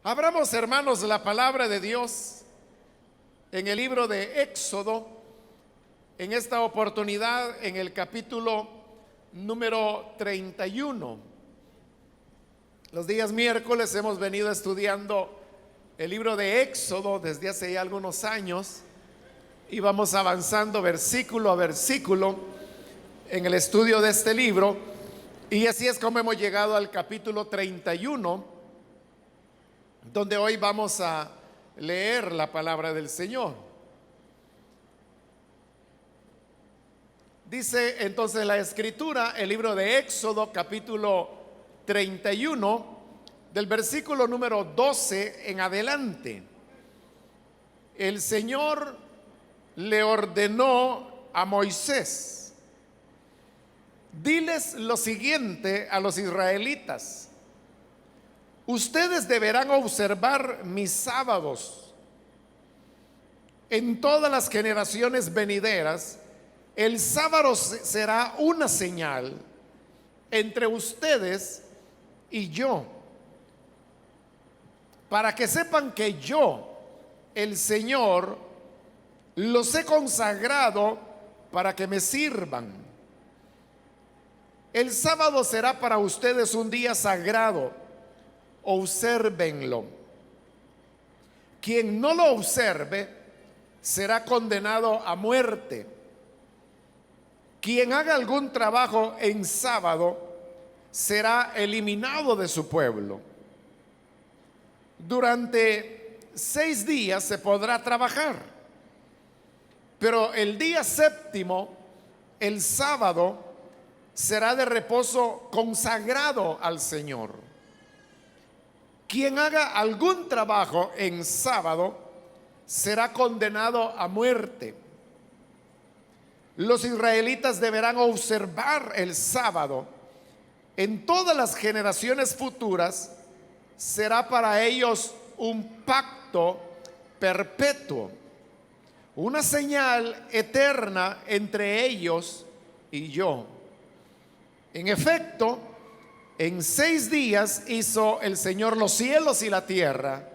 Abramos, hermanos, la palabra de Dios en el libro de Éxodo, en esta oportunidad en el capítulo número 31. Los días miércoles hemos venido estudiando el libro de Éxodo desde hace ya algunos años y vamos avanzando versículo a versículo en el estudio de este libro, y así es como hemos llegado al capítulo 31, donde hoy vamos a leer la palabra del Señor. Dice entonces la Escritura, el libro de Éxodo, capítulo 31, del versículo número 12 en adelante. El Señor le ordenó a Moisés: diles lo siguiente a los israelitas: ustedes deberán observar mis sábados. En todas las generaciones venideras, el sábado será una señal entre ustedes y yo, para que sepan que yo, el Señor, los he consagrado para que me sirvan. El sábado será para ustedes un día sagrado. Obsérvenlo. Quien no lo observe será condenado a muerte. Quien haga algún trabajo en sábado será eliminado de su pueblo. Durante 6 días se podrá trabajar, pero el día séptimo, el sábado, será de reposo consagrado al Señor. Quien haga algún trabajo en sábado será condenado a muerte. Los israelitas deberán observar el sábado. En todas las generaciones futuras será para ellos un pacto perpetuo, una señal eterna entre ellos y yo. En efecto, en 6 días hizo el Señor los cielos y la tierra,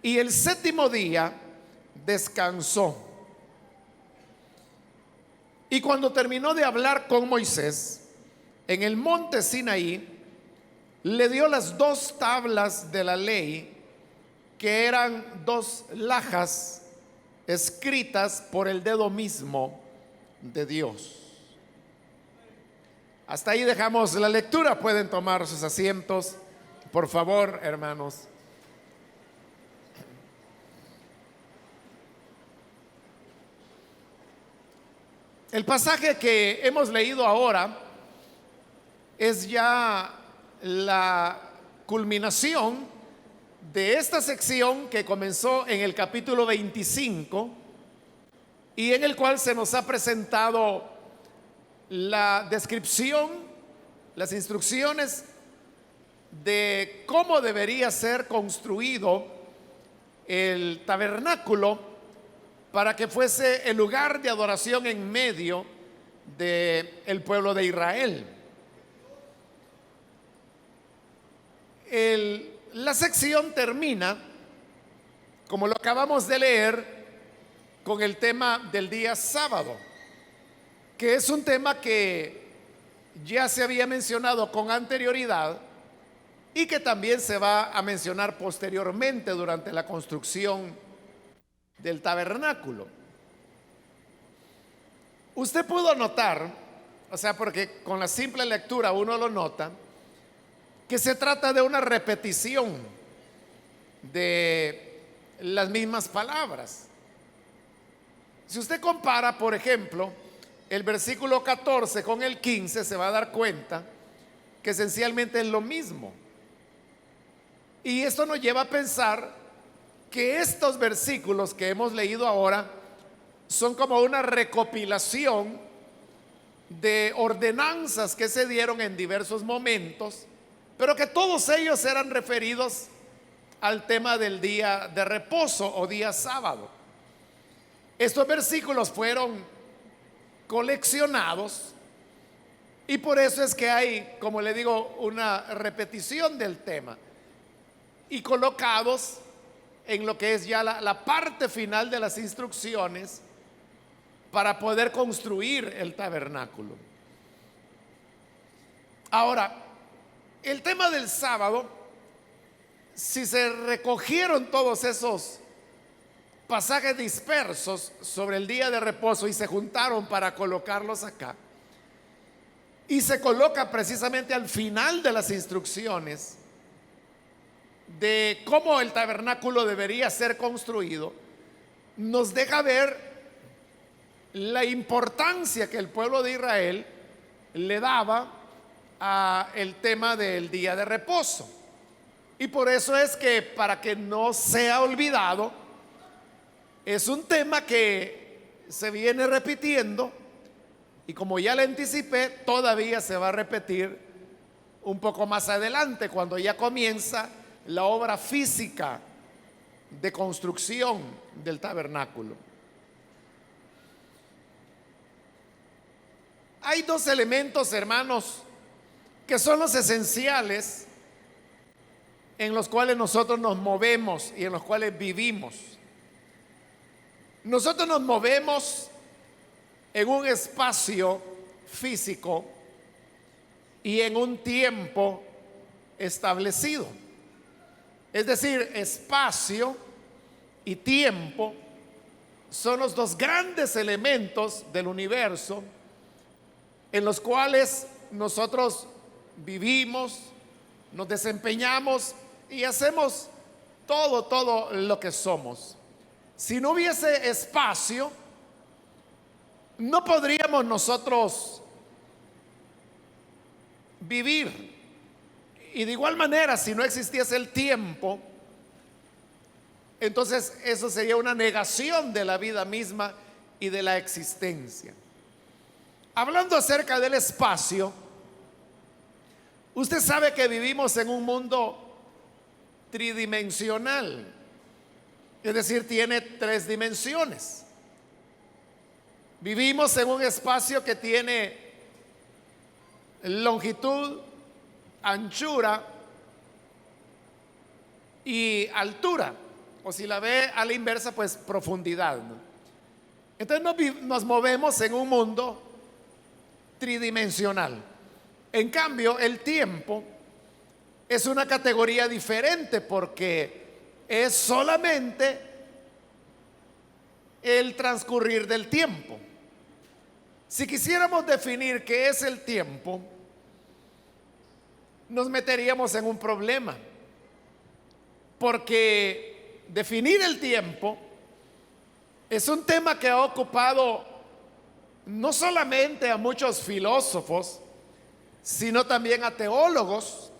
y el séptimo día descansó. Y cuando terminó de hablar con Moisés en el monte Sinaí, le dio las 2 tablas de la ley, que eran 2 lajas escritas por el dedo mismo de Dios. Hasta ahí dejamos la lectura. Pueden tomar sus asientos, por favor, hermanos. El pasaje que hemos leído ahora es ya la culminación de esta sección que comenzó en el capítulo 25 y en el cual se nos ha presentado la descripción, las instrucciones de cómo debería ser construido el tabernáculo para que fuese el lugar de adoración en medio del pueblo de Israel. La sección termina, como lo acabamos de leer, con el tema del día sábado, que es un tema que ya se había mencionado con anterioridad y que también se va a mencionar posteriormente durante la construcción del tabernáculo. Usted pudo notar, porque con la simple lectura uno lo nota, que se trata de una repetición de las mismas palabras. Si usted compara, por ejemplo, el versículo 14 con el 15, se va a dar cuenta que esencialmente es lo mismo. Y esto nos lleva a pensar que estos versículos que hemos leído ahora son como una recopilación de ordenanzas que se dieron en diversos momentos, pero que todos ellos eran referidos al tema del día de reposo o día sábado. Estos versículos fueron coleccionados y por eso es que hay, como le digo, una repetición del tema. y colocados en lo que es ya la parte final de las instrucciones para poder construir el tabernáculo. Ahora, el tema del sábado, si se recogieron todos esos pasajes dispersos sobre el día de reposo y se juntaron para colocarlos acá, y se coloca precisamente al final de las instrucciones de cómo el tabernáculo debería ser construido, nos deja ver la importancia que el pueblo de Israel le daba a el tema del día de reposo. Y por eso es que, para que no sea olvidado, es un tema que se viene repitiendo, y como ya le anticipé, todavía se va a repetir un poco más adelante, cuando ya comienza la obra física de construcción del tabernáculo. Hay dos elementos, hermanos, que son los esenciales en los cuales nosotros nos movemos y en los cuales vivimos. Nosotros nos movemos en un espacio físico y en un tiempo establecido. Es decir, espacio y tiempo son los dos grandes elementos del universo en los cuales nosotros vivimos, nos desempeñamos y hacemos todo lo que somos. Si no hubiese espacio, no podríamos nosotros vivir. Y de igual manera, si no existiese el tiempo, entonces eso sería una negación de la vida misma y de la existencia. Hablando acerca del espacio, usted sabe que vivimos en un mundo tridimensional, es decir, tiene tres dimensiones. Vivimos en un espacio que tiene longitud, anchura y altura, o si la ve a la inversa, pues profundidad, ¿no? Entonces nos movemos en un mundo tridimensional. En cambio, el tiempo es una categoría diferente, porque es solamente el transcurrir del tiempo. Si quisiéramos definir qué es el tiempo, nos meteríamos en un problema, porque definir el tiempo es un tema que ha ocupado no solamente a muchos filósofos, sino también a teólogos,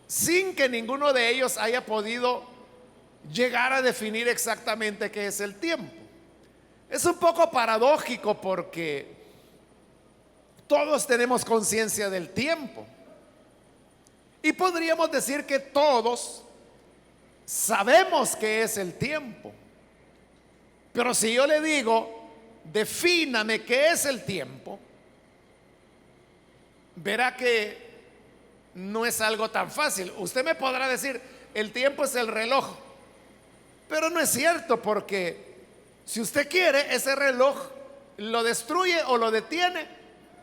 sin que ninguno de ellos haya podido llegar a definir exactamente qué es el tiempo. Es un poco paradójico, porque todos tenemos conciencia del tiempo y podríamos decir que todos sabemos qué es el tiempo. Pero si yo le digo, defíname qué es el tiempo, verá que no es algo tan fácil. Usted me podrá decir, el tiempo es el reloj, pero no es cierto, porque si usted quiere, ese reloj lo destruye o lo detiene,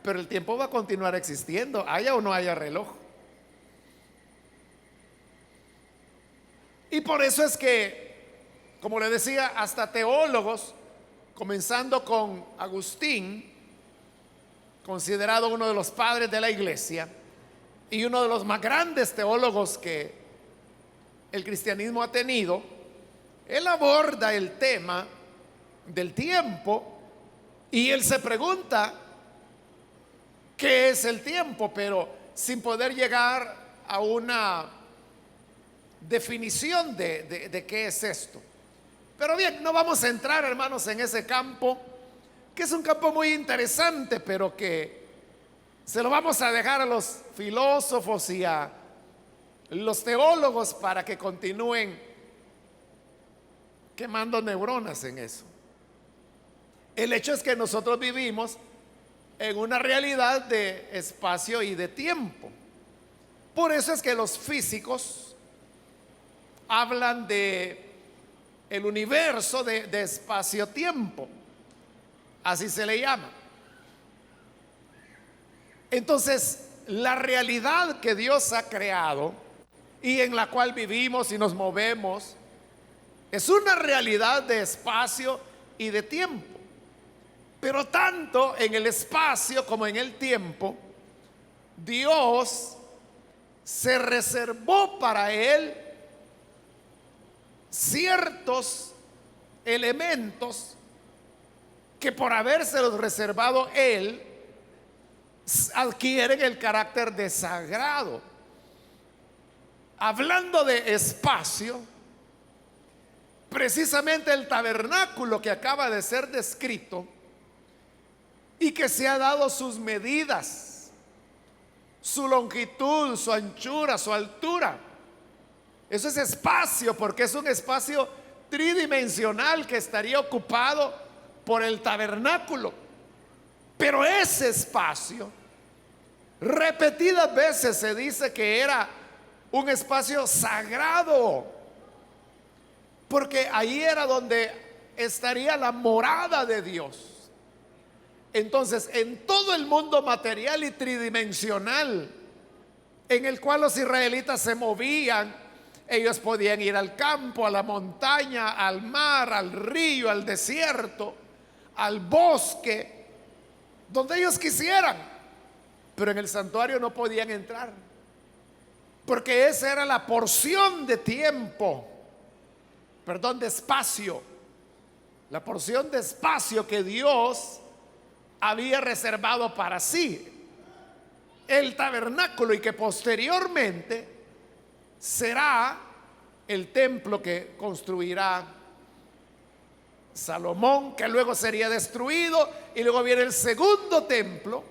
pero el tiempo va a continuar existiendo, haya o no haya reloj. Y por eso es que, como le decía, hasta teólogos, comenzando con Agustín, considerado uno de los padres de la iglesia y uno de los más grandes teólogos que el cristianismo ha tenido, él aborda el tema del tiempo y él se pregunta qué es el tiempo, pero sin poder llegar a una definición de qué es esto. Pero bien, no vamos a entrar, hermanos, en ese campo, que es un campo muy interesante, pero que se lo vamos a dejar a los filósofos y a los teólogos para que continúen quemando neuronas en eso. El hecho es que nosotros vivimos en una realidad de espacio y de tiempo. Por eso es que los físicos hablan de el universo de espacio-tiempo, así se le llama. Entonces, la realidad que Dios ha creado y en la cual vivimos y nos movemos es una realidad de espacio y de tiempo. Pero tanto en el espacio como en el tiempo, Dios se reservó para él ciertos elementos que por habérselos reservado él, adquieren el carácter de sagrado. Hablando de espacio, precisamente el tabernáculo que acaba de ser descrito y que se ha dado sus medidas, su longitud, su anchura, su altura, eso es espacio, porque es un espacio tridimensional que estaría ocupado por el tabernáculo. Pero ese espacio, repetidas veces se dice que era un espacio sagrado, porque ahí era donde estaría la morada de Dios. Entonces, en todo el mundo material y tridimensional en el cual los israelitas se movían, ellos podían ir al campo, a la montaña, al mar, al río, al desierto, al bosque, donde ellos quisieran, pero en el santuario no podían entrar, porque esa era la porción de tiempo, perdón, de espacio, la porción de espacio que Dios había reservado para sí, el tabernáculo, y que posteriormente será el templo que construirá Salomón, que luego sería destruido, y luego viene el segundo templo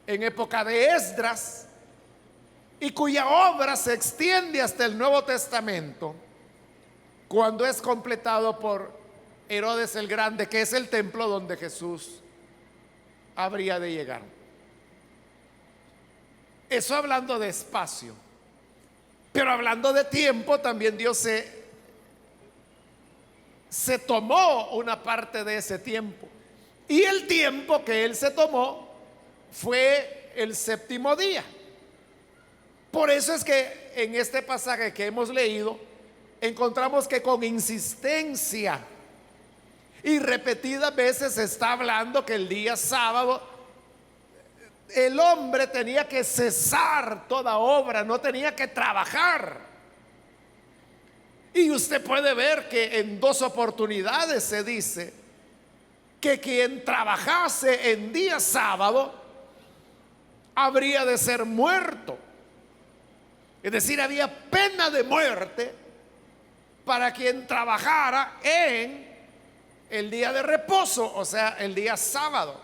en época de Esdras, y cuya obra se extiende hasta el Nuevo Testamento, cuando es completado por Herodes el Grande, que es el templo donde Jesús habría de llegar. Eso hablando de espacio. Pero hablando de tiempo, también Dios se tomó una parte de ese tiempo. Y el tiempo que Él se tomó fue el séptimo día. Por eso es que en este pasaje que hemos leído, encontramos que con insistencia y repetidas veces se está hablando que el día sábado el hombre tenía que cesar toda obra, no tenía que trabajar. Y usted puede ver que en dos oportunidades se dice que quien trabajase en día sábado habría de ser muerto. Es decir, había pena de muerte para quien trabajara en el día de reposo, o sea, el día sábado.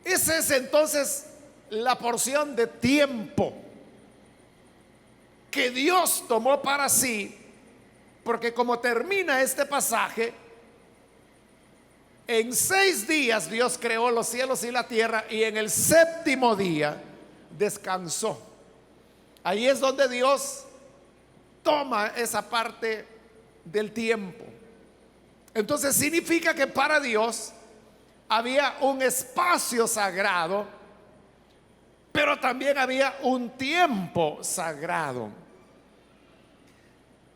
Esa es entonces la porción de tiempo que Dios tomó para sí, porque como termina este pasaje, en 6 días Dios creó los cielos y la tierra, y en el séptimo día descansó. Ahí es donde Dios toma esa parte del tiempo. Entonces significa que para Dios había un espacio sagrado, pero también había un tiempo sagrado.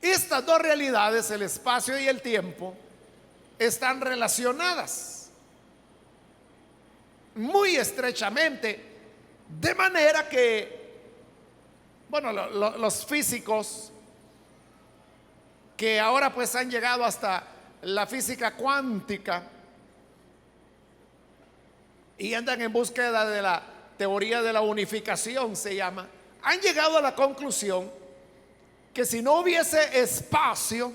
Estas dos realidades, el espacio y el tiempo, están relacionadas muy estrechamente, de manera que, bueno, los físicos que ahora pues han llegado hasta la física cuántica y andan en búsqueda de la teoría de la unificación, se llama, han llegado a la conclusión que si no hubiese espacio,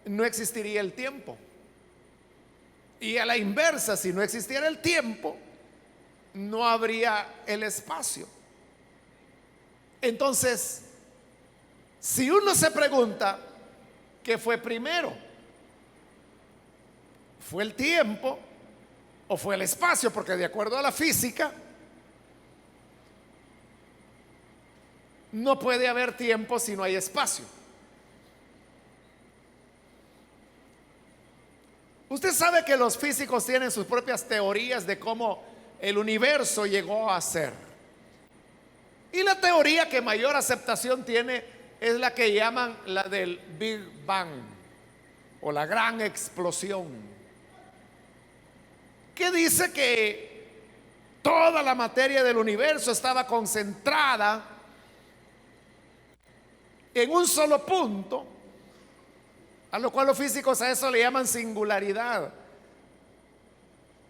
no existiría el tiempo. Y a la inversa, si no existiera el tiempo, no habría el espacio. Entonces, si uno se pregunta, ¿qué fue primero? ¿Fue el tiempo o fue el espacio? Porque de acuerdo a la física, no puede haber tiempo si no hay espacio. Usted sabe que los físicos tienen sus propias teorías de cómo el universo llegó a ser. Y la teoría que mayor aceptación tiene es la que llaman la del Big Bang o la gran explosión, que dice que toda la materia del universo estaba concentrada en un solo punto, a lo cual los físicos a eso le llaman singularidad,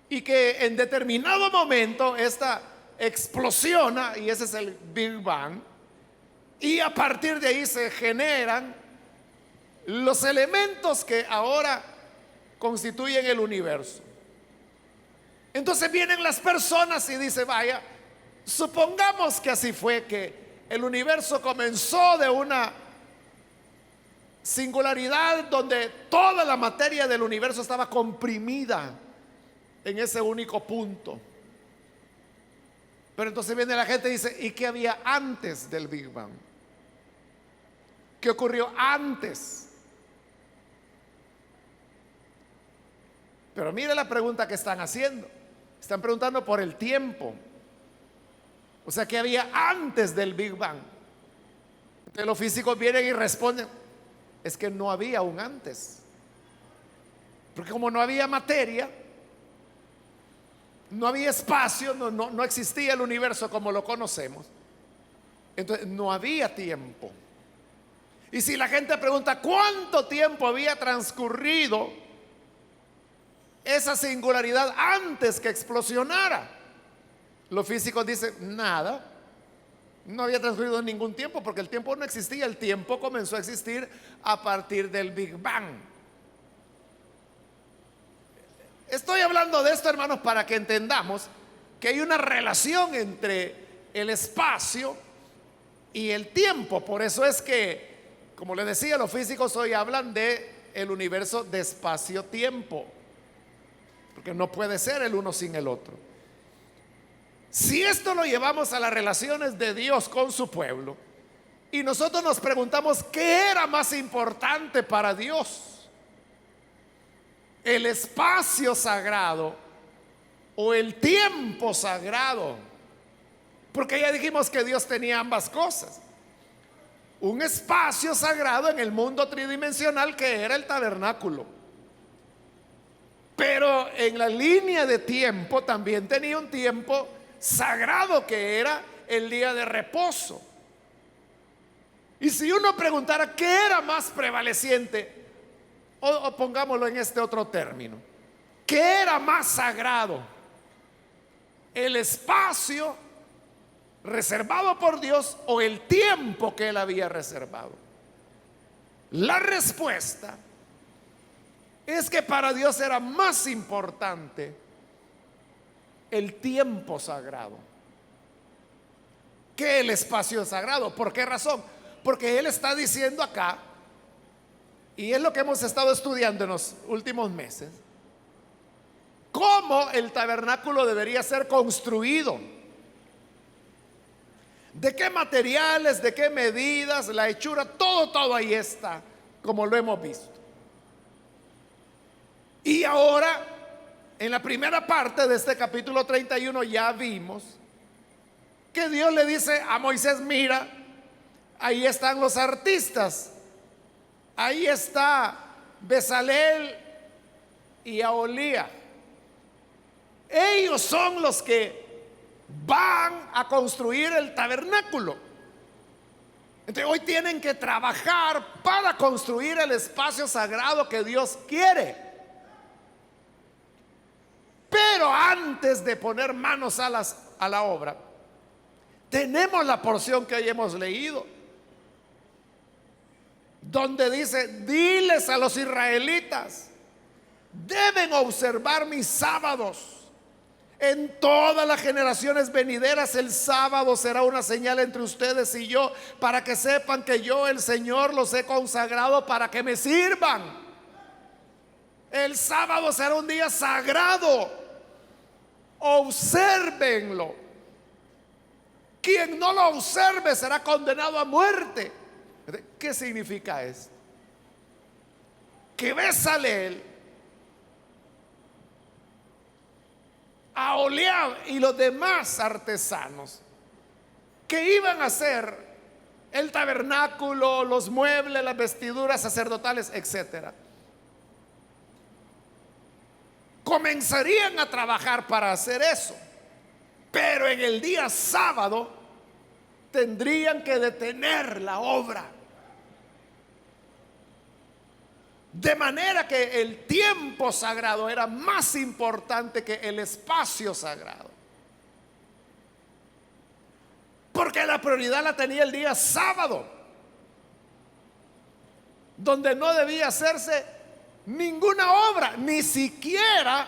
y que en determinado momento esta explosiona, y ese es el Big Bang, y a partir de ahí se generan los elementos que ahora constituyen el universo. Entonces vienen las personas y dicen, vaya, supongamos que así fue, que el universo comenzó de una singularidad donde toda la materia del universo estaba comprimida en ese único punto. Pero entonces viene la gente y dice, ¿y qué había antes del Big Bang? ¿Qué ocurrió antes? Pero mire la pregunta que están haciendo. Están preguntando por el tiempo. O sea, ¿qué había antes del Big Bang? Entonces los físicos vienen y responden, es que no había un antes. Porque como no había materia, no había espacio, no existía el universo como lo conocemos, entonces no había tiempo. Y si la gente pregunta cuánto tiempo había transcurrido esa singularidad antes que explosionara, los físicos dicen nada, no había transcurrido ningún tiempo, porque el tiempo no existía. El tiempo comenzó a existir a partir del Big Bang. Estoy hablando de esto, hermanos, para que entendamos que hay una relación entre el espacio y el tiempo. Por eso es que, como les decía, los físicos hoy hablan de el universo de espacio-tiempo, porque no puede ser el uno sin el otro. Si esto lo llevamos a las relaciones de Dios con su pueblo, y nosotros nos preguntamos qué era más importante para Dios, el espacio sagrado o el tiempo sagrado, porque ya dijimos que Dios tenía ambas cosas, un espacio sagrado en el mundo tridimensional que era el tabernáculo, pero en la línea de tiempo también tenía un tiempo sagrado que era el día de reposo. Y si uno preguntara qué era más prevaleciente, o pongámoslo en este otro término, ¿qué era más sagrado? ¿El espacio reservado por Dios o el tiempo que Él había reservado? La respuesta es que para Dios era más importante el tiempo sagrado que el espacio sagrado. ¿Por qué razón? Porque Él está diciendo acá, y es lo que hemos estado estudiando en los últimos meses, cómo el tabernáculo debería ser construido, de qué materiales, de qué medidas, la hechura, todo ahí está, como lo hemos visto. Y ahora, en la primera parte de este capítulo 31 ya vimos que Dios le dice a Moisés, mira, ahí están los artistas, ahí está Bezalel y Aholía. Ellos son los que van a construir el tabernáculo. Entonces hoy tienen que trabajar para construir el espacio sagrado que Dios quiere. Pero antes de poner manos a la obra, tenemos la porción que hoy hemos leído, donde dice, diles a los israelitas, deben observar mis sábados. En todas las generaciones venideras el sábado será una señal entre ustedes y yo, para que sepan que yo, el Señor, los he consagrado para que me sirvan. El sábado será un día sagrado. Obsérvenlo. quien no lo observe será condenado a muerte. ¿Qué significa esto? Que Bezalel, Aholiab y los demás artesanos que iban a hacer el tabernáculo, los muebles, las vestiduras sacerdotales, etcétera, comenzarían a trabajar para hacer eso, pero en el día sábado tendrían que detener la obra. De manera que el tiempo sagrado era más importante que el espacio sagrado, porque la prioridad la tenía el día sábado, donde no debía hacerse ninguna obra, ni siquiera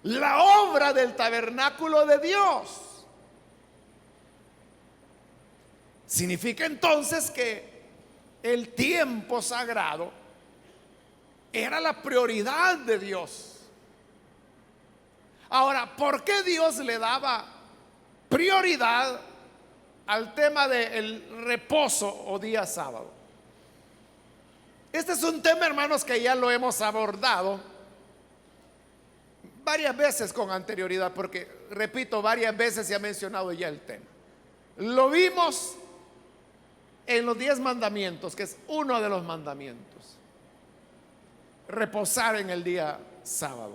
la obra del tabernáculo de Dios. Significa entonces que el tiempo sagrado era la prioridad de Dios. Ahora, ¿por qué Dios le daba prioridad al tema del reposo o día sábado? Este es un tema, hermanos, que ya lo hemos abordado varias veces con anterioridad, porque, repito, varias veces se ha mencionado ya el tema. Lo vimos en los 10 mandamientos, que es uno de los mandamientos: reposar en el día sábado.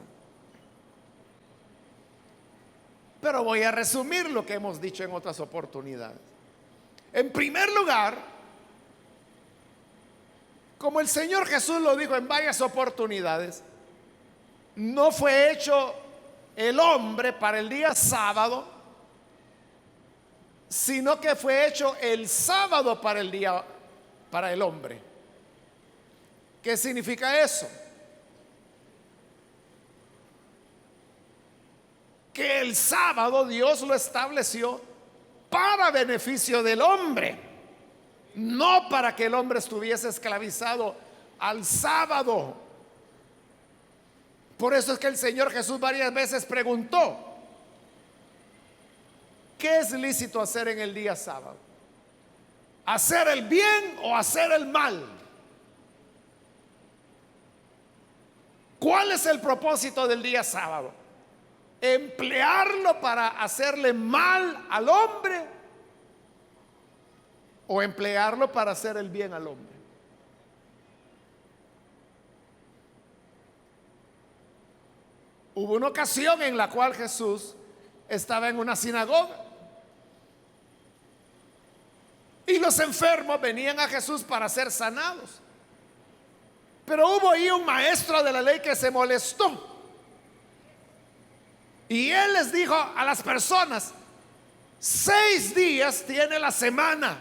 Pero voy a resumir lo que hemos dicho en otras oportunidades. En primer lugar, como el Señor Jesús lo dijo en varias oportunidades, no fue hecho el hombre para el día sábado, sino que fue hecho el sábado para el hombre. ¿Qué significa eso? Que el sábado Dios lo estableció para beneficio del hombre, no para que el hombre estuviese esclavizado al sábado. Por eso es que el Señor Jesús varias veces preguntó: ¿qué es lícito hacer en el día sábado? ¿Hacer el bien o hacer el mal? ¿Cuál es el propósito del día sábado? ¿Emplearlo para hacerle mal al hombre o emplearlo para hacer el bien al hombre? Hubo una ocasión en la cual Jesús estaba en una sinagoga y los enfermos venían a Jesús para ser sanados. Pero hubo ahí un maestro de la ley que se molestó. Y él les dijo a las personas: 6 días tiene la semana.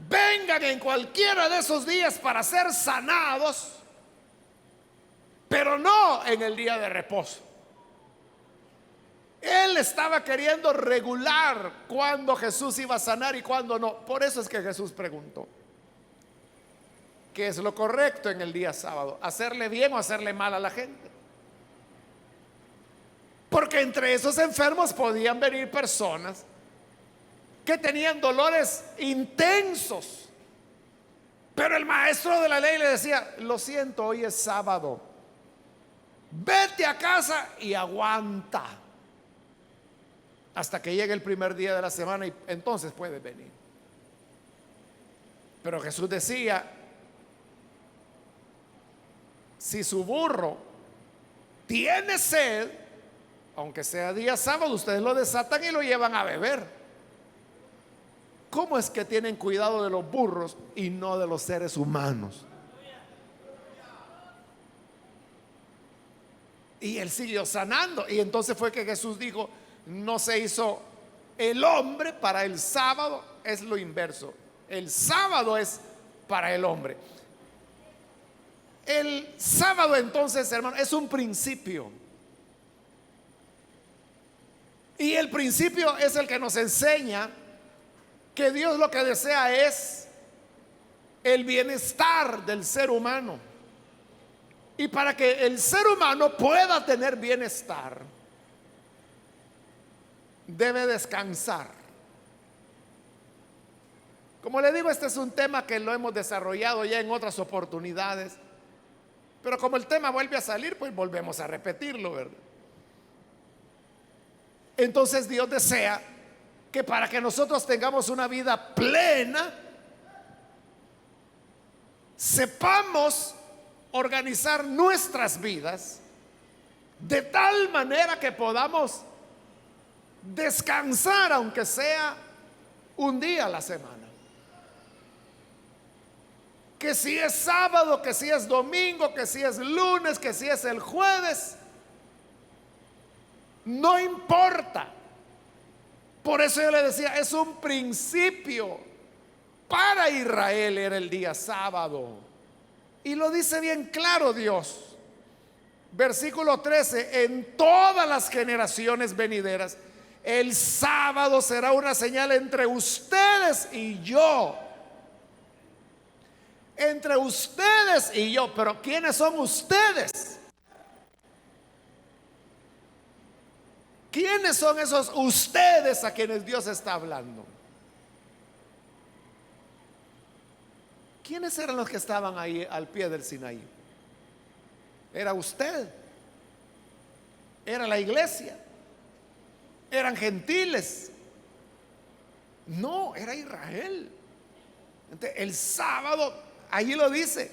Vengan en cualquiera de esos días para ser sanados, pero no en el día de reposo. Él estaba queriendo regular cuándo Jesús iba a sanar y cuándo no. Por eso es que Jesús preguntó: ¿qué es lo correcto en el día sábado? ¿Hacerle bien o hacerle mal a la gente? Porque entre esos enfermos podían venir personas que tenían dolores intensos. Pero el maestro de la ley le decía: lo siento, hoy es sábado, vete a casa y aguanta hasta que llegue el primer día de la semana y entonces puedes venir. Pero Jesús decía: si su burro tiene sed, aunque sea día sábado, ustedes lo desatan y lo llevan a beber. ¿Cómo es que tienen cuidado de los burros y no de los seres humanos? Y él siguió sanando. Y entonces fue que Jesús dijo: no se hizo el hombre para el sábado, es lo inverso. El sábado es para el hombre. El sábado, entonces, hermano, es un principio. Y el principio es el que nos enseña que Dios lo que desea es el bienestar del ser humano. Y para que el ser humano pueda tener bienestar, debe descansar. Como le digo, este es un tema que lo hemos desarrollado ya en otras oportunidades, pero como el tema vuelve a salir, pues volvemos a repetirlo, ¿verdad? Entonces Dios desea que para que nosotros tengamos una vida plena, sepamos organizar nuestras vidas de tal manera que podamos descansar, aunque sea un día a la semana. Que si es sábado, que si es domingo, que si es lunes, que si es el jueves, no importa. Por eso yo le decía, es un principio. Para Israel era el día sábado. Y lo dice bien claro Dios. Versículo 13, en todas las generaciones venideras, el sábado será una señal entre ustedes y yo. Entre ustedes y yo. Pero ¿quiénes son ustedes? ¿Quiénes son esos ustedes a quienes Dios está hablando? ¿Quiénes eran los que estaban ahí al pie del Sinaí? Era usted, era la iglesia, eran gentiles. No, era Israel. Entonces, el sábado, allí lo dice,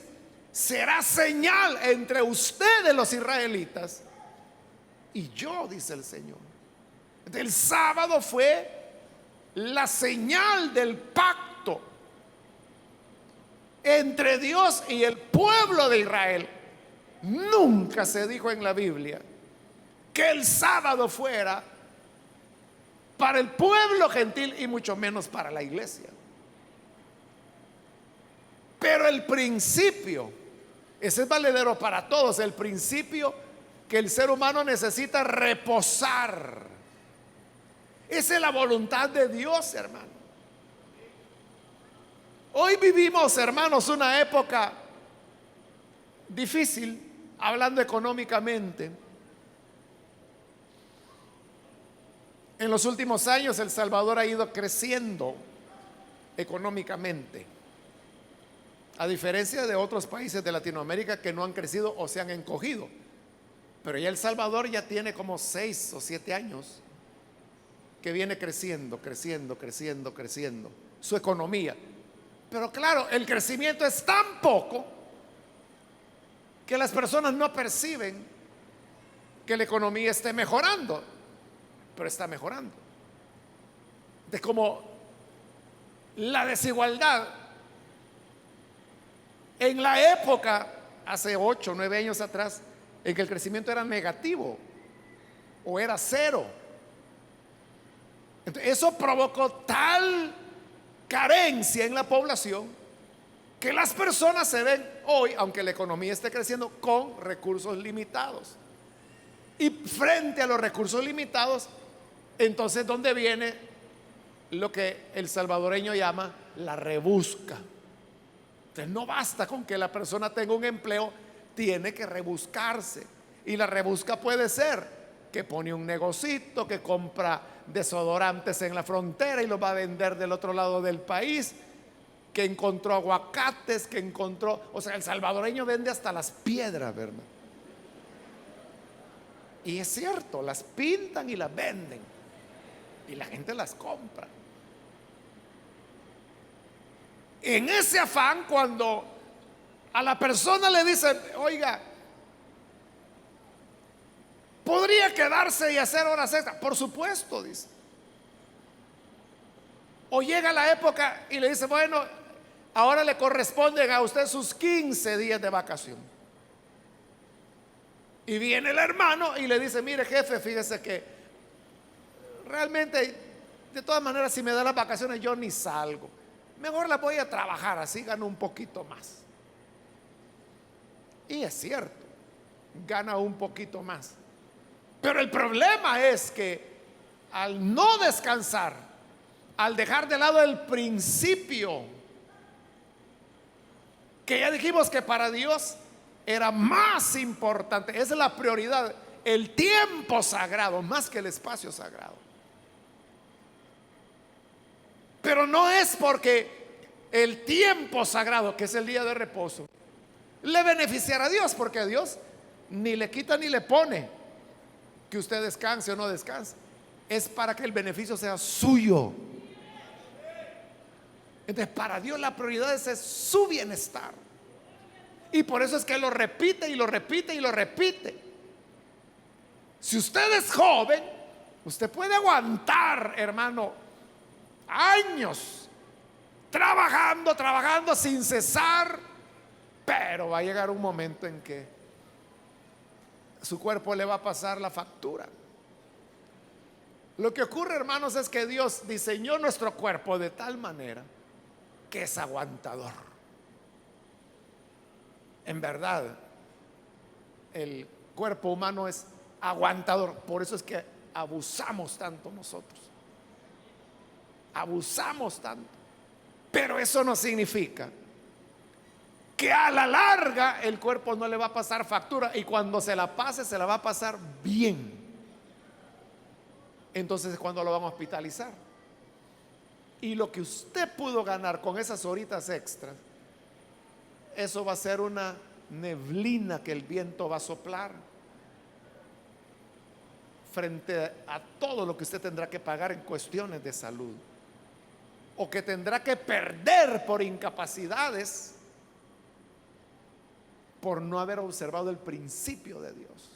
será señal entre ustedes los israelitas y yo, dice el Señor. Entonces, el sábado fue la señal del pacto entre Dios y el pueblo de Israel. Nunca se dijo en la Biblia que el sábado fuera para el pueblo gentil y mucho menos para la iglesia. Pero el principio, ese es valedero para todos, el principio que el ser humano necesita reposar. Esa es la voluntad de Dios, hermano. Hoy vivimos, hermanos, una época difícil, hablando económicamente. En los últimos años El Salvador ha ido creciendo económicamente, a diferencia de otros países de Latinoamérica que no han crecido o se han encogido. Pero ya El Salvador ya tiene como 6 o 7 años que viene creciendo, creciendo, creciendo, creciendo su economía. Pero claro, el crecimiento es tan poco que las personas no perciben que la economía esté mejorando, pero está mejorando. De como la desigualdad en la época, hace 8 o 9 años atrás, en que el crecimiento era negativo o era cero. Entonces, eso provocó tal carencia en la población que las personas se ven hoy, aunque la economía esté creciendo, con recursos limitados. Y frente a los recursos limitados, entonces, ¿dónde viene lo que el salvadoreño llama la rebusca? Entonces, no basta con que la persona tenga un empleo, tiene que rebuscarse. Y la rebusca puede ser que pone un negocito, que compra desodorantes en la frontera y los va a vender del otro lado del país, que encontró aguacates, que encontró, o sea, el salvadoreño vende hasta las piedras, ¿verdad? Y es cierto, las pintan y las venden y la gente las compra. En ese afán, cuando a la persona le dicen, oiga, ¿podría quedarse y hacer horas extras? Por supuesto, dice. O llega la época y le dice, bueno, ahora le corresponden a usted sus 15 días de vacación. Y viene el hermano y le dice, mire jefe, fíjese que realmente, de todas maneras, si me da las vacaciones yo ni salgo. Mejor las voy a trabajar, así gano un poquito más. Y es cierto, gana un poquito más. Pero el problema es que al no descansar, al dejar de lado el principio, que ya dijimos que para Dios era más importante, esa es la prioridad, el tiempo sagrado, más que el espacio sagrado. Pero no es porque el tiempo sagrado, que es el día de reposo, le beneficiará a Dios, porque a Dios ni le quita ni le pone que usted descanse o no descanse. Es para que el beneficio sea suyo. Entonces, para Dios la prioridad es su bienestar. Y por eso es que lo repite y lo repite y lo repite. Si usted es joven, usted puede aguantar, hermano, años trabajando, trabajando sin cesar, pero va a llegar un momento en que su cuerpo le va a pasar la factura. Lo que ocurre, hermanos, es que Dios diseñó nuestro cuerpo de tal manera que es aguantador. En verdad, el cuerpo humano es aguantador. Por eso es que abusamos tanto nosotros. Abusamos tanto. Pero eso no significa que a la larga el cuerpo no le va a pasar factura, y cuando se la pase, se la va a pasar bien. Entonces es cuando lo van a hospitalizar. Y lo que usted pudo ganar con esas horitas extras, eso va a ser una neblina que el viento va a soplar frente a todo lo que usted tendrá que pagar en cuestiones de salud, o que tendrá que perder por incapacidades, por no haber observado el principio de Dios.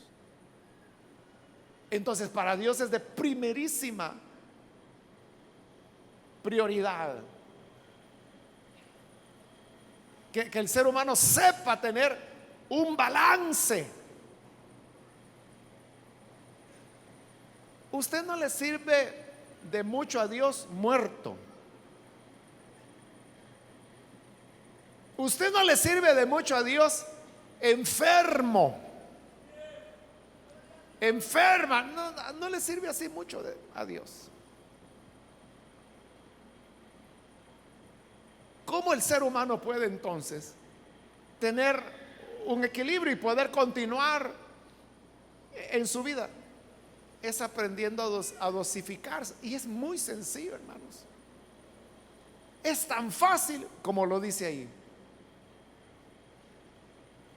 Entonces, para Dios es de primerísima prioridad que el ser humano sepa tener un balance. Usted no le sirve de mucho a Dios muerto. Usted no le sirve de mucho a Dios enfermo, enferma. No le sirve así mucho a Dios. ¿Cómo el ser humano puede entonces tener un equilibrio y poder continuar en su vida? Es aprendiendo a dosificarse. Y es muy sencillo, hermanos. Es tan fácil como lo dice ahí.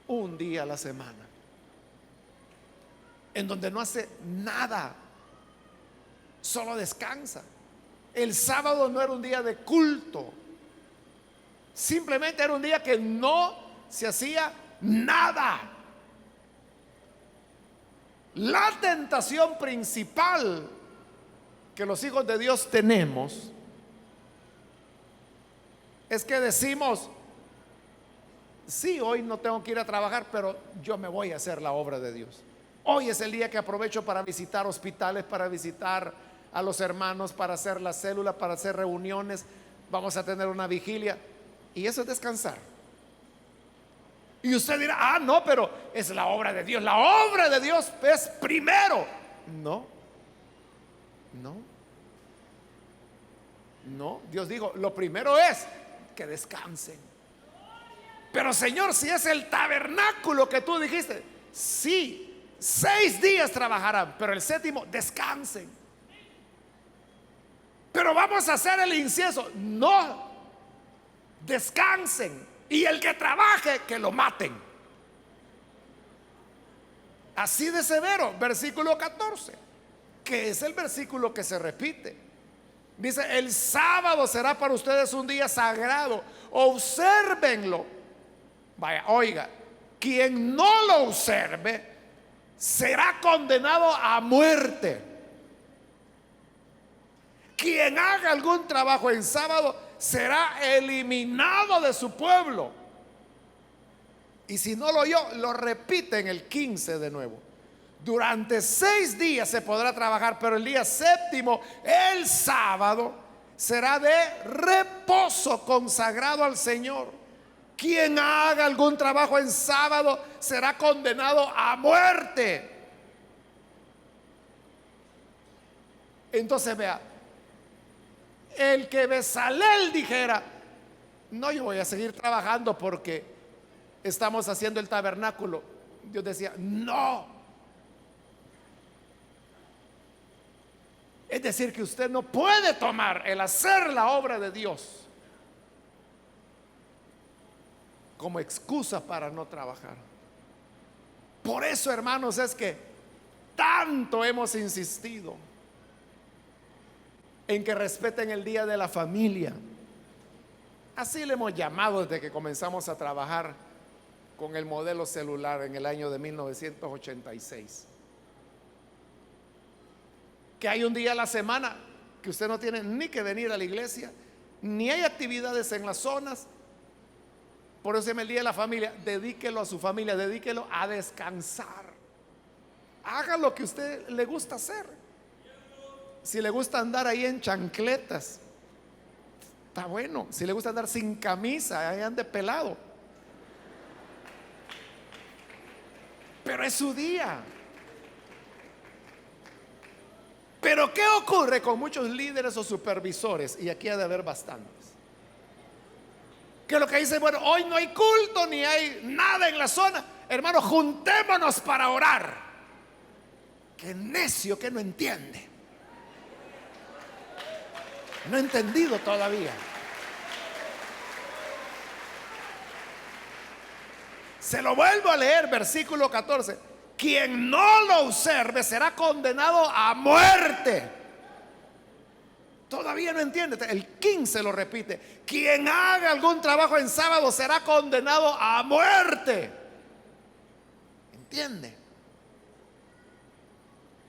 Un día a la semana en donde no hace nada, solo descansa. El sábado no era un día de culto, simplemente era un día que no se hacía nada. La tentación principal que los hijos de Dios tenemos es que decimos: sí, hoy no tengo que ir a trabajar, pero yo me voy a hacer la obra de Dios. Hoy es el día que aprovecho para visitar hospitales, para visitar a los hermanos, para hacer la célula, para hacer reuniones. Vamos a tener una vigilia. Y eso es descansar. Y usted dirá: ah, no, pero es la obra de Dios. La obra de Dios es primero. No, no, no. Dios dijo: lo primero es que descansen. Pero Señor, si es el tabernáculo que tú dijiste, sí, 6 días trabajarán, pero el séptimo descansen. Pero vamos a hacer el incienso. No, descansen. Y el que trabaje, que lo maten. Así de severo, versículo 14, que es el versículo que se repite. Dice: el sábado será para ustedes un día sagrado, obsérvenlo. Vaya, oiga, quien no lo observe será condenado a muerte. Quien haga algún trabajo en sábado será eliminado de su pueblo. Y si no lo oyó, lo repite en el 15 de nuevo. Durante 6 días se podrá trabajar, pero el día séptimo, el sábado, será de reposo consagrado al Señor. Quien haga algún trabajo en sábado será condenado a muerte. Entonces vea, el que Bezalel dijera: no, yo voy a seguir trabajando porque estamos haciendo el tabernáculo, Dios decía: no, Es decir, que usted no puede tomar el hacer la obra de Dios como excusa para no trabajar. Por eso, hermanos, es que tanto hemos insistido en que respeten el día de la familia. Así le hemos llamado desde que comenzamos a trabajar con el modelo celular en el año de 1986. Que hay un día a la semana que usted no tiene ni que venir a la iglesia, ni hay actividades en las zonas. Por eso se llama el día de la familia. Dedíquelo a su familia, dedíquelo a descansar. Haga lo que a usted le gusta hacer. Si le gusta andar ahí en chancletas, está bueno. Si le gusta andar sin camisa, ahí ande pelado. Pero es su día. Pero ¿qué ocurre con muchos líderes o supervisores? Y aquí ha de haber bastantes. Que lo que dicen, bueno, hoy no hay culto ni hay nada en la zona. Hermano, juntémonos para orar. Qué necio, que no entiende. No he entendido todavía. Se lo vuelvo a leer, versículo 14. Quien no lo observe será condenado a muerte. Todavía no entiende. El 15 lo repite. Quien haga algún trabajo en sábado será condenado a muerte. ¿Entiende?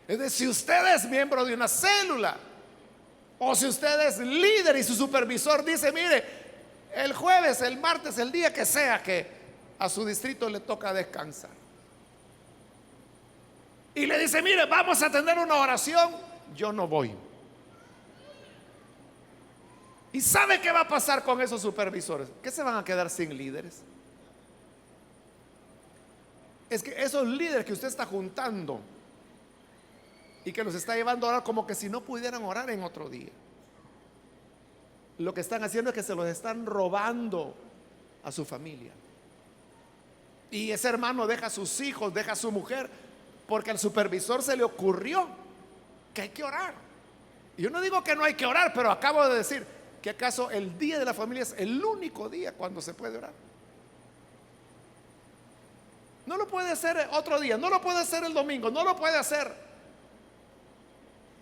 Es decir, si usted es miembro de una célula, o si usted es líder y su supervisor dice, mire, el jueves, el martes, el día que sea que a su distrito le toca descansar, y le dice, mire, vamos a tener una oración, yo no voy. ¿Y sabe qué va a pasar con esos supervisores? Que se van a quedar sin líderes. Es que esos líderes que usted está juntando y que los está llevando a orar como que si no pudieran orar en otro día, lo que están haciendo es que se los están robando a su familia. Y ese hermano deja a sus hijos, deja a su mujer, porque al supervisor se le ocurrió que hay que orar. Y yo no digo que no hay que orar, pero acabo de decir que acaso el día de la familia es el único día cuando se puede orar. No lo puede hacer otro día, no lo puede hacer el domingo, no lo puede hacer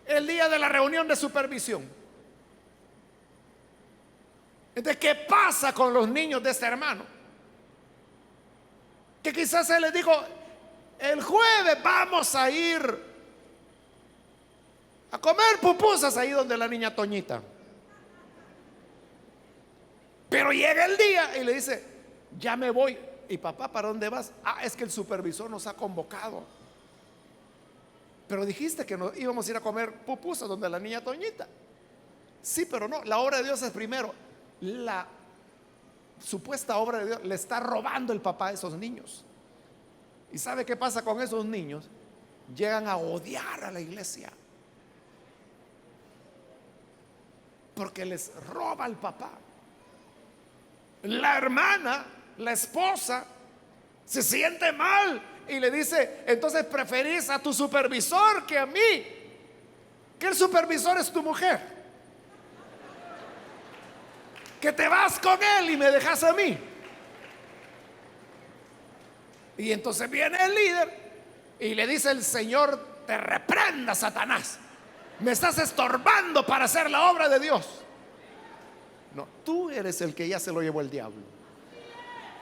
el día de la reunión de supervisión. Entonces, ¿qué pasa con los niños de este hermano? Que quizás se les dijo, el jueves vamos a ir a comer pupusas ahí donde la niña Toñita. Pero llega el día y le dice, ya me voy. Y papá, ¿para dónde vas? Ah, es que el supervisor nos ha convocado. Pero dijiste que nos íbamos a ir a comer pupusas donde la niña Toñita. Sí, pero no, la obra de Dios es primero. La supuesta obra de Dios le está robando el papá a esos niños. ¿Y sabe qué pasa con esos niños? Llegan a odiar a la iglesia porque les roba el papá. La hermana, la esposa, se siente mal y le dice, entonces preferís a tu supervisor que a mí, que el supervisor es tu mujer, que te vas con él y me dejas a mí. Y entonces viene el líder y le dice, el Señor te reprenda, Satanás, me estás estorbando para hacer la obra de Dios. No, tú eres el que ya se lo llevó el diablo.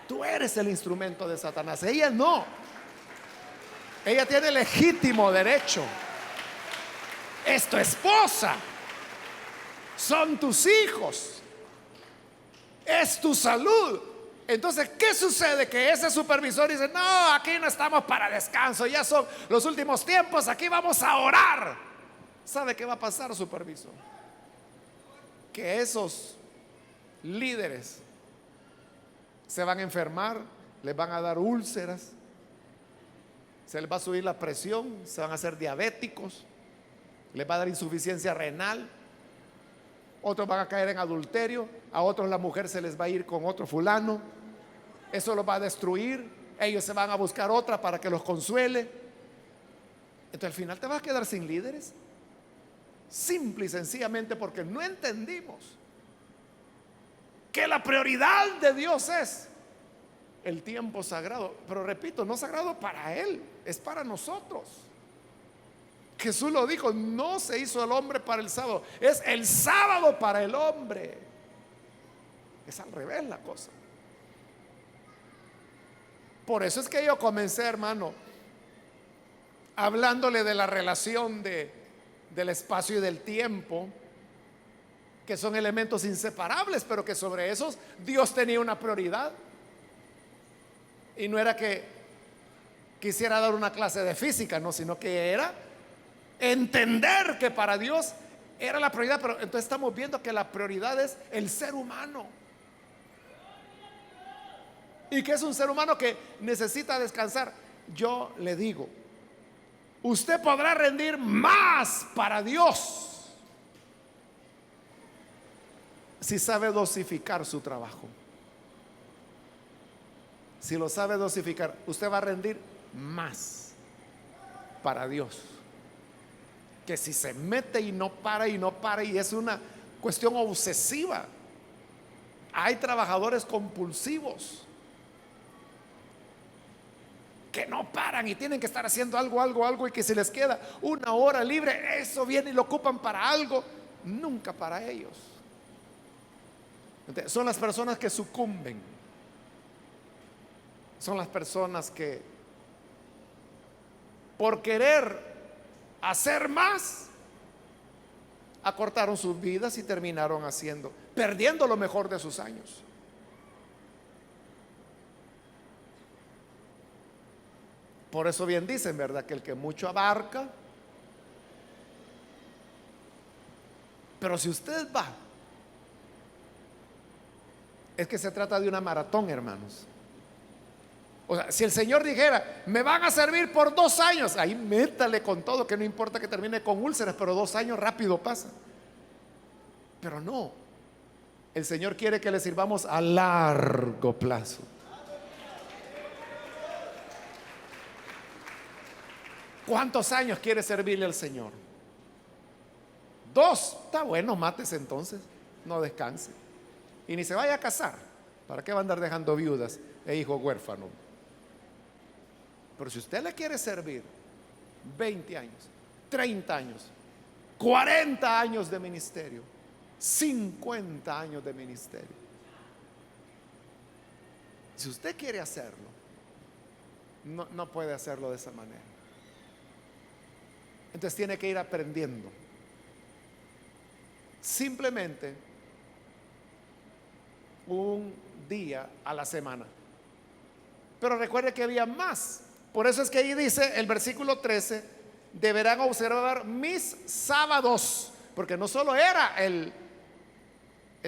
Tú eres el instrumento de Satanás. Ella no. Ella tiene legítimo derecho. Es tu esposa. Son tus hijos. Es tu salud. Entonces, ¿qué sucede? Que ese supervisor dice, no, aquí no estamos para descanso, ya son los últimos tiempos, aquí vamos a orar. ¿Sabe qué va a pasar, supervisor? Que esos líderes se van a enfermar, les van a dar úlceras, se les va a subir la presión, se van a hacer diabéticos, les va a dar insuficiencia renal, otros van a caer en adulterio, a otros la mujer se les va a ir con otro fulano, eso los va a destruir, ellos se van a buscar otra para que los consuele. Entonces al final te vas a quedar sin líderes, simple y sencillamente porque no entendimos que la prioridad de Dios es el tiempo sagrado. Pero repito, no sagrado para Él, es para nosotros. Jesús lo dijo, no se hizo el hombre para el sábado, es el sábado para el hombre. Es al revés la cosa. Por eso es que yo comencé, hermano, hablándole de la relación del espacio y del tiempo, que son elementos inseparables, pero que sobre esos Dios tenía una prioridad. Y no era que quisiera dar una clase de física, no, sino que era entender que para Dios era la prioridad. Pero entonces estamos viendo que la prioridad es el ser humano. Y que es un ser humano que necesita descansar. Yo le digo, usted podrá rendir más para Dios si sabe dosificar su trabajo. Si lo sabe dosificar, usted va a rendir más para Dios que si se mete y no para y no para, y es una cuestión obsesiva. Hay trabajadores compulsivos que no paran y tienen que estar haciendo algo, y que si les queda una hora libre, eso viene y lo ocupan para algo, nunca para ellos. Entonces, son las personas que sucumben, son las personas que por querer hacer más acortaron sus vidas y terminaron perdiendo lo mejor de sus años. Por eso bien dicen, ¿verdad?, que el que mucho abarca. Pero si usted va, es que se trata de una maratón, hermanos. O sea, si el Señor dijera, me van a servir por 2 años, ahí métale con todo, que no importa que termine con úlceras, pero 2 años rápido pasa. Pero no, el Señor quiere que le sirvamos a largo plazo. ¿Cuántos años quiere servirle al Señor? 2, está bueno, mátese entonces, no descanse. Y ni se vaya a casar. ¿Para qué va a andar dejando viudas e hijos huérfanos? Pero si usted le quiere servir 20 años, 30 años, 40 años de ministerio, 50 años de ministerio, si usted quiere hacerlo, no puede hacerlo de esa manera. Entonces tiene que ir aprendiendo. Simplemente un día a la semana. Pero recuerde que había más. Por eso es que ahí dice el versículo 13, deberán observar mis sábados, porque no solo era el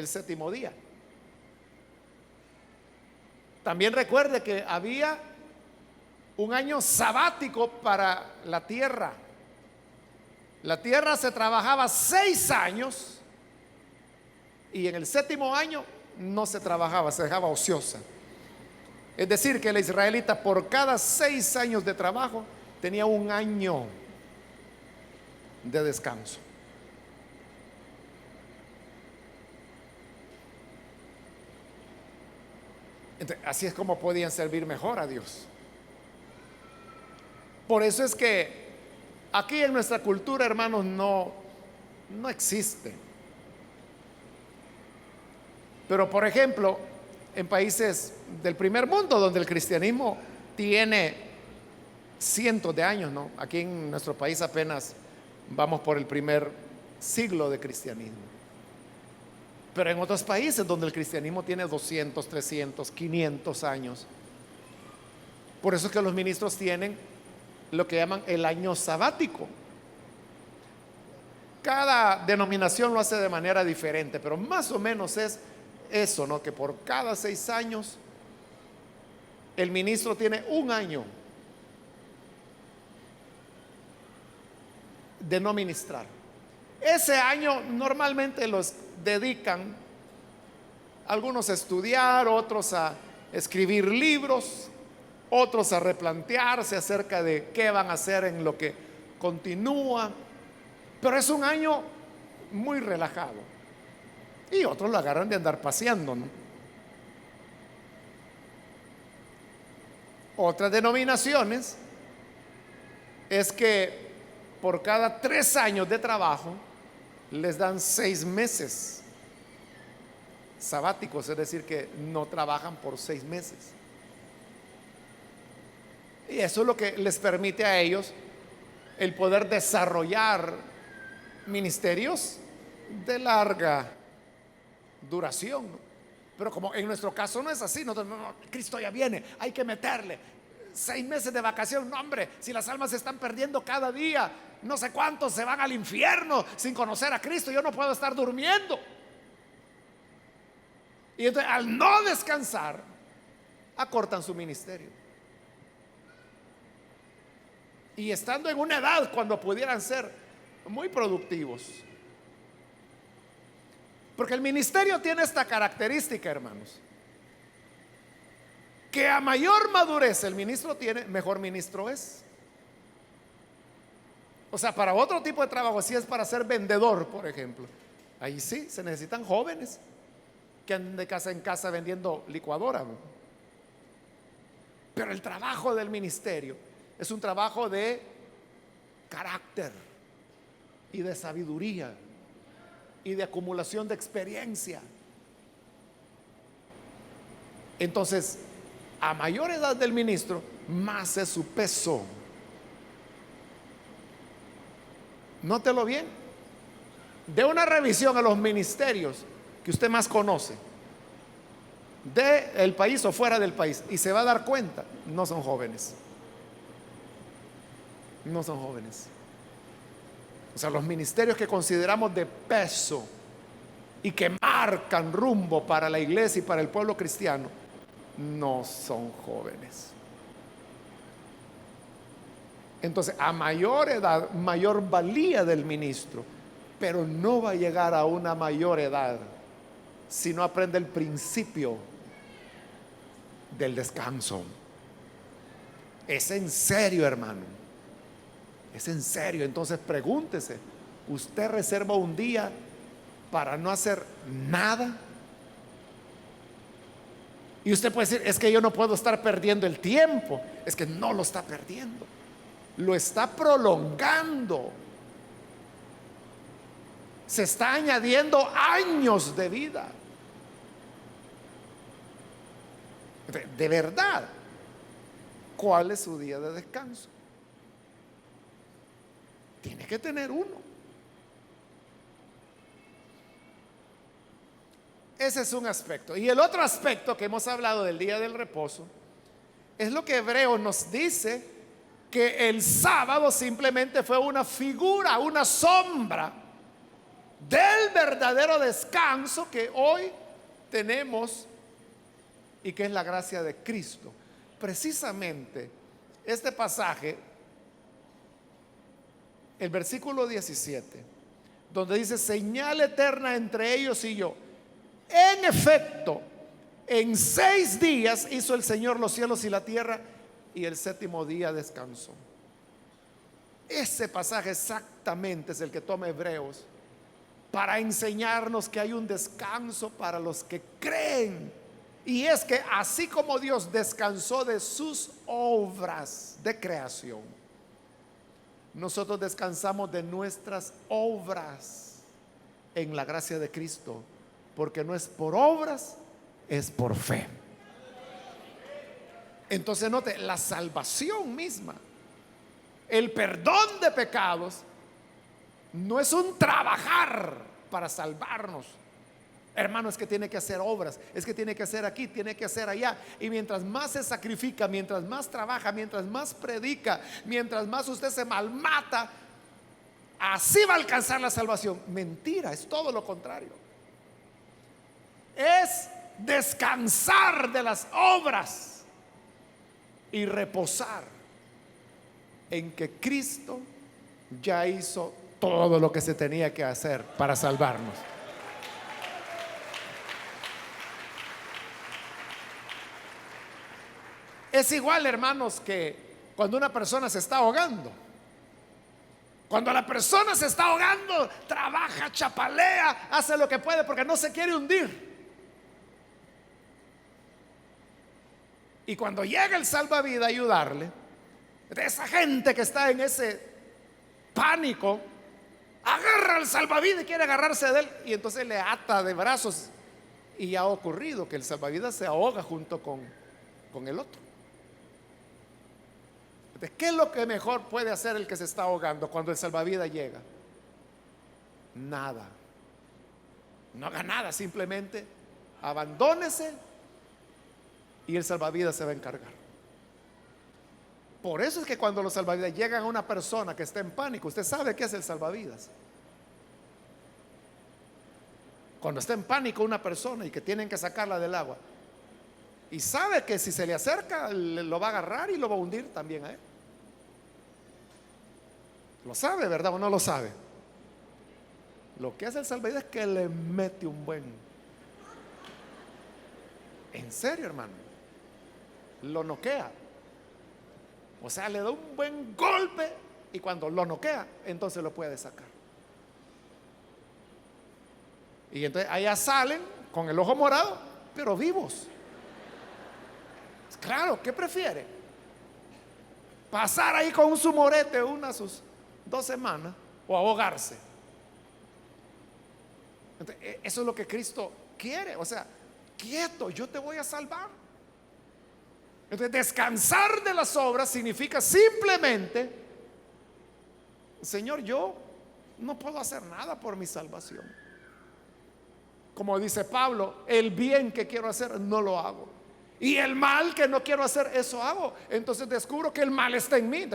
séptimo día. También recuerde que había un año sabático para la tierra. La tierra se trabajaba 6 años y en el séptimo año no se trabajaba, se dejaba ociosa. Es decir, que el israelita por cada 6 años de trabajo tenía 1 año de descanso. Entonces, así es como podían servir mejor a Dios. Por eso es que aquí en nuestra cultura, hermanos, no existe. Pero por ejemplo, en países del primer mundo, donde el cristianismo tiene cientos de años, ¿no? Aquí en nuestro país apenas vamos por el primer siglo de cristianismo. Pero en otros países donde el cristianismo tiene 200, 300, 500 años. Por eso es que los ministros tienen lo que llaman el año sabático. Cada denominación lo hace de manera diferente, pero más o menos es eso, ¿no? Que por cada 6 años el ministro tiene 1 año de no ministrar. Ese año normalmente los dedican algunos a estudiar, otros a escribir libros, otros a replantearse acerca de qué van a hacer en lo que continúa. Pero es un año muy relajado. Y otros lo agarran de andar paseando, ¿no? Otras denominaciones es que por cada 3 años de trabajo les dan 6 meses sabáticos, es decir, que no trabajan por 6 meses. Y eso es lo que les permite a ellos el poder desarrollar ministerios de larga duración, ¿no? Pero como en nuestro caso no es así, nosotros, no, Cristo ya viene, hay que meterle 6 meses de vacación. No, hombre, si las almas se están perdiendo cada día, no sé cuántos se van al infierno sin conocer a Cristo, yo no puedo estar durmiendo. Y entonces, al no descansar, acortan su ministerio. Y estando en una edad cuando pudieran ser muy productivos. Porque el ministerio tiene esta característica, hermanos, que a mayor madurez el ministro tiene, mejor ministro es. O sea, para otro tipo de trabajo, si es para ser vendedor, por ejemplo, ahí sí se necesitan jóvenes que anden de casa en casa vendiendo licuadora. Pero el trabajo del ministerio es un trabajo de carácter y de sabiduría y de acumulación de experiencia. Entonces, a mayor edad del ministro, más es su peso. Nótelo bien. De una revisión a los ministerios que usted más conoce, del país o fuera del país, y se va a dar cuenta, no son jóvenes. No son jóvenes. O sea, los ministerios que consideramos de peso y que marcan rumbo para la iglesia y para el pueblo cristiano, no son jóvenes. Entonces, a mayor edad, mayor valía del ministro, pero no va a llegar a una mayor edad si no aprende el principio del descanso. Es en serio, hermano. Es en serio. Entonces pregúntese, ¿usted reserva un día para no hacer nada? Y usted puede decir, es que yo no puedo estar perdiendo el tiempo. Es que no lo está perdiendo, lo está prolongando. Se está añadiendo años de vida. De verdad, ¿cuál es su día de descanso? Tiene que tener uno. Ese es un aspecto. Y el otro aspecto que hemos hablado del día del reposo es lo que Hebreos nos dice, que el sábado simplemente fue una figura, una sombra del verdadero descanso que hoy tenemos y que es la gracia de Cristo. Precisamente este pasaje, el versículo 17, donde dice: señal eterna entre ellos y yo. En efecto, en 6 días hizo el Señor los cielos y la tierra, y el 7º día descansó. Ese pasaje exactamente es el que toma Hebreos para enseñarnos que hay un descanso para los que creen. Y es que así como Dios descansó de sus obras de creación, nosotros descansamos de nuestras obras en la gracia de Cristo, porque no es por obras, es por fe. Entonces note, la salvación misma, el perdón de pecados, no es un trabajar para salvarnos. Hermano, es que tiene que hacer obras, es que tiene que hacer aquí, tiene que hacer allá. Y mientras más se sacrifica, mientras más trabaja, mientras más predica, mientras más usted se malmata, así va a alcanzar la salvación. Mentira, es todo lo contrario. Es descansar de las obras y reposar en que Cristo ya hizo todo lo que se tenía que hacer para salvarnos. Es igual, hermanos, que cuando una persona se está ahogando. Cuando la persona se está ahogando, trabaja, chapalea, hace lo que puede porque no se quiere hundir. Y cuando llega el salvavidas a ayudarle, de esa gente que está en ese pánico, agarra al salvavidas y quiere agarrarse de él, y entonces le ata de brazos. Y ha ocurrido que el salvavidas se ahoga junto con el otro. Entonces, ¿qué es lo que mejor puede hacer el que se está ahogando cuando el salvavidas llega? Nada. No haga nada, simplemente abandónese y el salvavidas se va a encargar. Por eso es que cuando los salvavidas llegan a una persona que está en pánico, usted sabe qué es el salvavidas. Cuando está en pánico una persona y que tienen que sacarla del agua, y sabe que si se le acerca lo va a agarrar y lo va a hundir también a él. Lo sabe, ¿verdad? ¿O no lo sabe? Lo que hace el salvavidas es que le mete un buen. En serio, hermano. Lo noquea. O sea, le da un buen golpe y cuando lo noquea, entonces lo puede sacar. Y entonces allá salen con el ojo morado, pero vivos. Claro, ¿qué prefiere? ¿Pasar ahí con su morete sus 2 semanas o ahogarse? Entonces, eso es lo que Cristo quiere. O sea, quieto, yo te voy a salvar. Entonces, descansar de las obras significa simplemente: Señor, yo no puedo hacer nada por mi salvación. Como dice Pablo, el bien que quiero hacer no lo hago, y el mal que no quiero hacer, eso hago. Entonces descubro que el mal está en mí.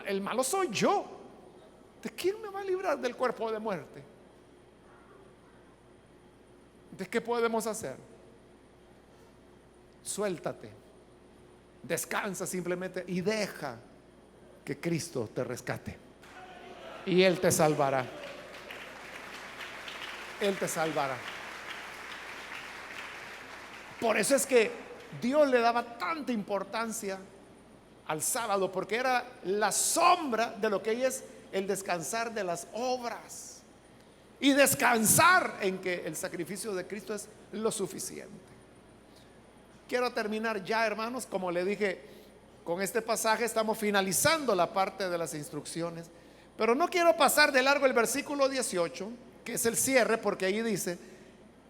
El malo soy yo. ¿De quién me va a librar del cuerpo de muerte? ¿De qué podemos hacer? Suéltate, descansa simplemente y deja que Cristo te rescate, y Él te salvará. Él te salvará. Por eso es que Dios le daba tanta importancia al sábado, porque era la sombra de lo que es el descansar de las obras y descansar en que el sacrificio de Cristo es lo suficiente. Quiero terminar ya, hermanos. Como le dije, con este pasaje estamos finalizando la parte de las instrucciones, pero no quiero pasar de largo el versículo 18, que es el cierre, porque ahí dice: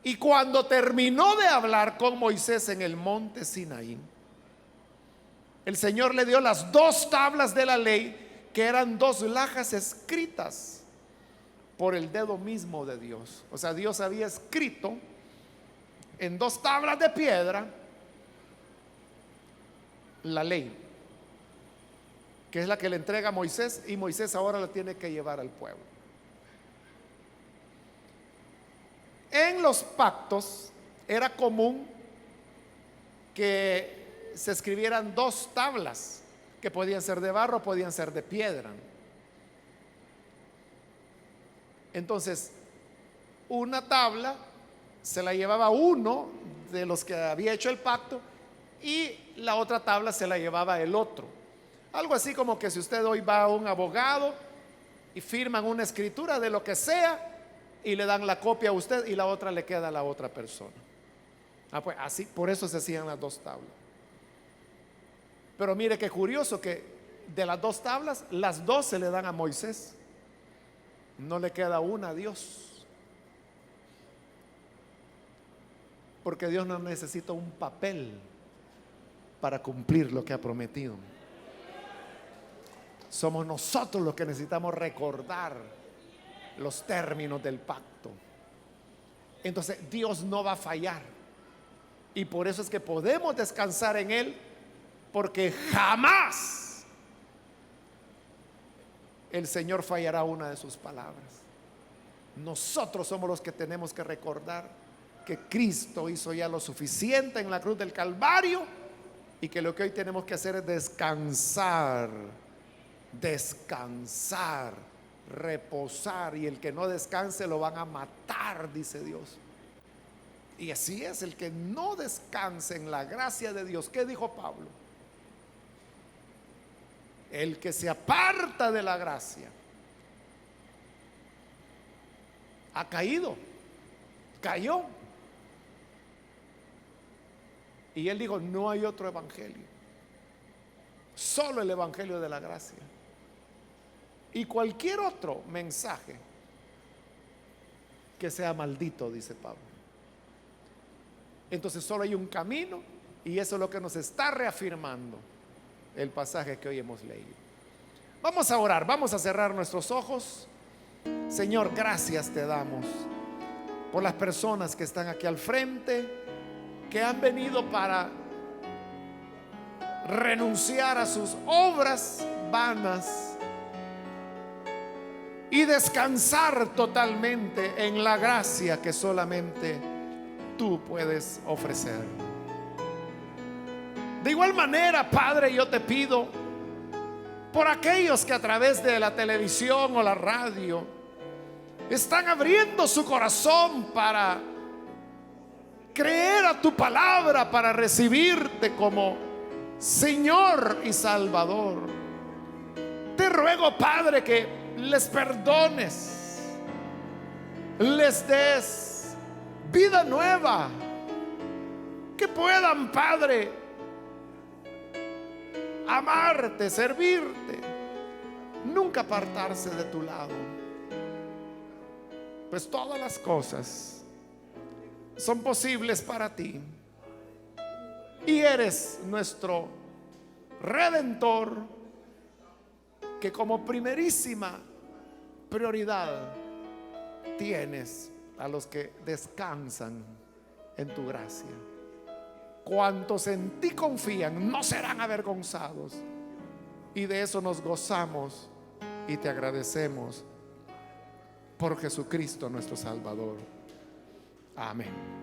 y cuando terminó de hablar con Moisés en el monte Sinaí, el Señor le dio las 2 tablas de la ley, que eran 2 lajas escritas por el dedo mismo de Dios. O sea, Dios había escrito en 2 tablas de piedra la ley, que es la que le entrega a Moisés, y Moisés ahora la tiene que llevar al pueblo. En los pactos era común que se escribieran 2 tablas, que podían ser de barro, podían ser de piedra. Entonces, una tabla se la llevaba uno de los que había hecho el pacto, y la otra tabla se la llevaba el otro. Algo así como que si usted hoy va a un abogado y firman una escritura de lo que sea, y le dan la copia a usted y la otra le queda a la otra persona. Pues así, por eso se hacían las 2 tablas. Pero mire qué curioso, que de las 2 tablas, las 2 se le dan a Moisés, no le queda una a Dios, porque Dios no necesita un papel para cumplir lo que ha prometido. Somos nosotros los que necesitamos recordar los términos del pacto. Entonces Dios no va a fallar, y por eso es que podemos descansar en Él, porque jamás el Señor fallará una de sus palabras. Nosotros somos los que tenemos que recordar que Cristo hizo ya lo suficiente en la cruz del Calvario, y que lo que hoy tenemos que hacer es descansar, reposar, y el que no descanse lo van a matar, dice Dios. Y así es, el que no descanse en la gracia de Dios. ¿Qué dijo Pablo? El que se aparta de la gracia ha caído, cayó. Y él dijo, no hay otro evangelio, solo el evangelio de la gracia. Y cualquier otro mensaje que sea maldito, dice Pablo. Entonces solo hay un camino, y eso es lo que nos está reafirmando el pasaje que hoy hemos leído. Vamos a orar, vamos a cerrar nuestros ojos. Señor, gracias te damos por las personas que están aquí al frente, que han venido para renunciar a sus obras vanas y descansar totalmente en la gracia que solamente tú puedes ofrecer. De igual manera, Padre, yo te pido por aquellos que a través de la televisión o la radio están abriendo su corazón para creer a tu palabra, para recibirte como Señor y Salvador. Te ruego, Padre, que les perdones, les des vida nueva, que puedan, Padre, amarte, servirte, nunca apartarse de tu lado. Pues todas las cosas son posibles para ti, y eres nuestro Redentor, que como primerísima prioridad tienes a los que descansan en tu gracia. Cuantos en ti confían no serán avergonzados, y de eso nos gozamos y te agradecemos por Jesucristo nuestro Salvador. Amén.